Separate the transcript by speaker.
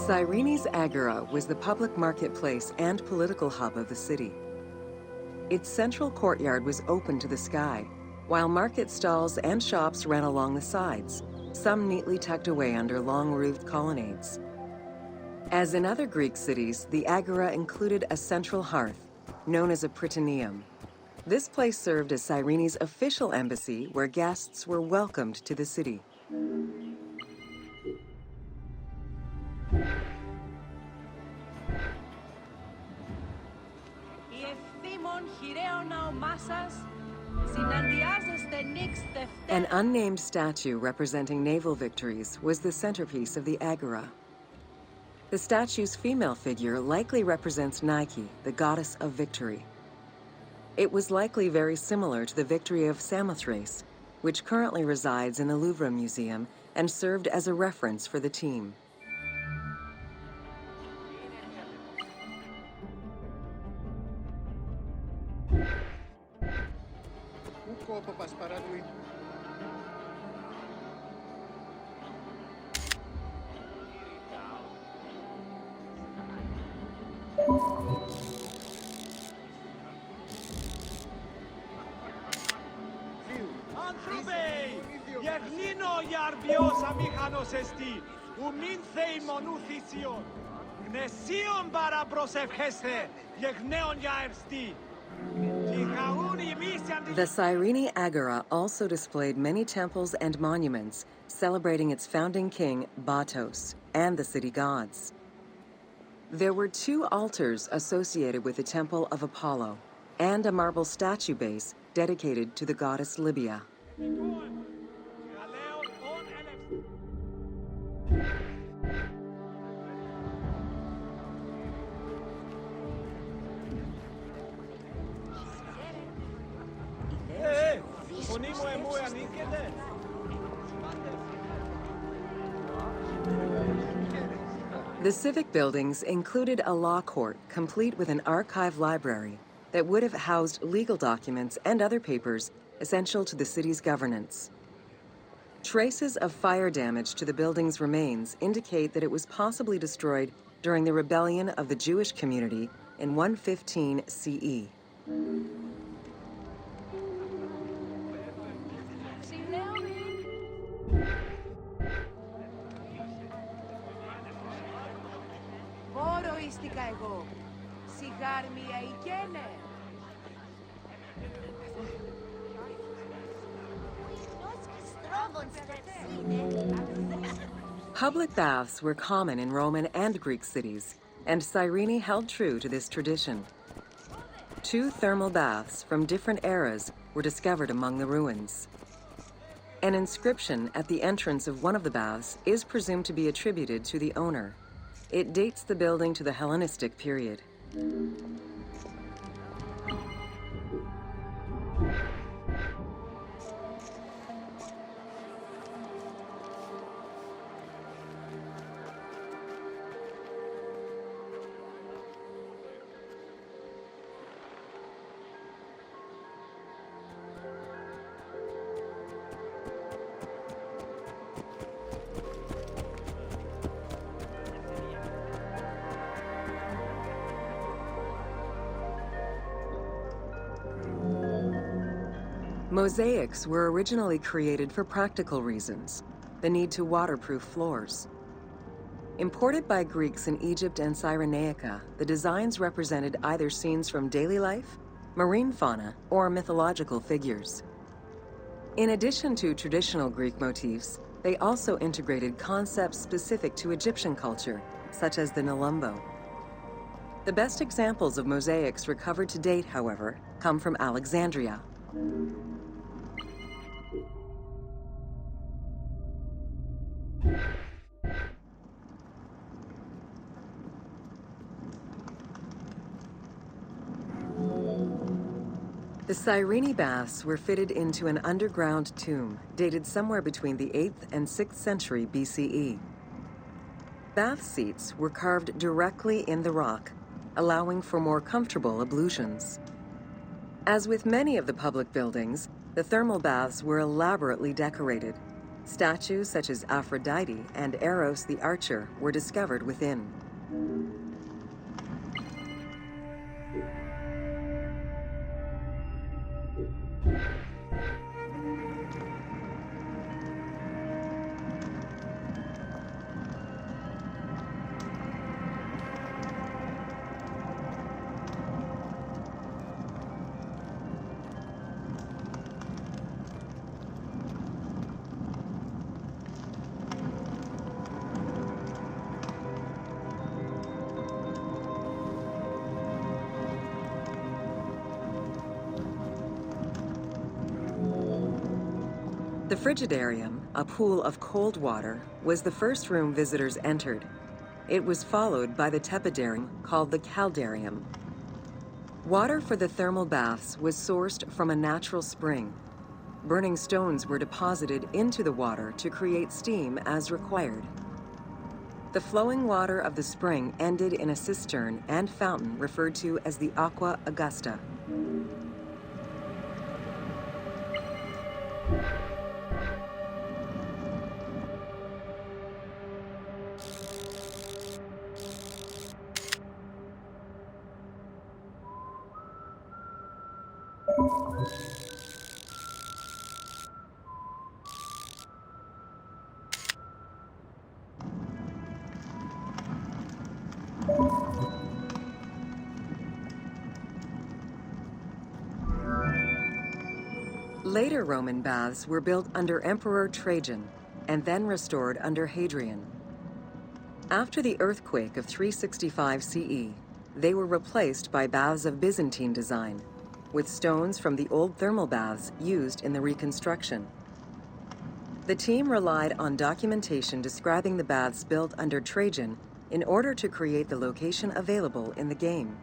Speaker 1: Cyrene's Agora was the public marketplace and political hub of the city. Its central courtyard was open to the sky, while market stalls and shops ran along the sides, some neatly tucked away under long-roofed colonnades. As in other Greek cities, the Agora included a central hearth, known as a prytaneum. This place served as Cyrene's official embassy, where guests were welcomed to the city. An unnamed statue representing naval victories was the centerpiece of the Agora. The statue's female figure likely represents Nike, the goddess of victory. It was likely very similar to the victory of Samothrace, which currently resides in the Louvre Museum and served as a reference for the team. The Cyrene Agora also displayed many temples and monuments celebrating its founding king, Batos, and the city gods. There were 2 altars associated with the Temple of Apollo and a marble statue base dedicated to the goddess Libya. The civic buildings included a law court complete with an archive library that would have housed legal documents and other papers essential to the city's governance. Traces of fire damage to the building's remains indicate that it was possibly destroyed during the rebellion of the Jewish community in 115 CE. Public baths were common in Roman and Greek cities, and Cyrene held true to this tradition. 2 thermal baths from different eras were discovered among the ruins. An inscription at the entrance of one of the baths is presumed to be attributed to the owner. It dates the building to the Hellenistic period. Mosaics were originally created for practical reasons, the need to waterproof floors. Imported by Greeks in Egypt and Cyrenaica, the designs represented either scenes from daily life, marine fauna, or mythological figures. In addition to traditional Greek motifs, they also integrated concepts specific to Egyptian culture, such as the Nelumbo. The best examples of mosaics recovered to date, however, come from Alexandria. The Cyrene baths were fitted into an underground tomb dated somewhere between the 8th and 6th century BCE. Bath seats were carved directly in the rock, allowing for more comfortable ablutions. As with many of the public buildings, the thermal baths were elaborately decorated. Statues such as Aphrodite and Eros the archer were discovered within. The Frigidarium, a pool of cold water, was the first room visitors entered. It was followed by the Tepidarium, called the Caldarium. Water for the thermal baths was sourced from a natural spring. Burning stones were deposited into the water to create steam as required. The flowing water of the spring ended in a cistern and fountain referred to as the Aqua Augusta. Later Roman baths were built under Emperor Trajan and then restored under Hadrian. After the earthquake of 365 CE, they were replaced by baths of Byzantine design, with stones from the old thermal baths used in the reconstruction. The team relied on documentation describing the baths built under Trajan in order to create the location available in the game.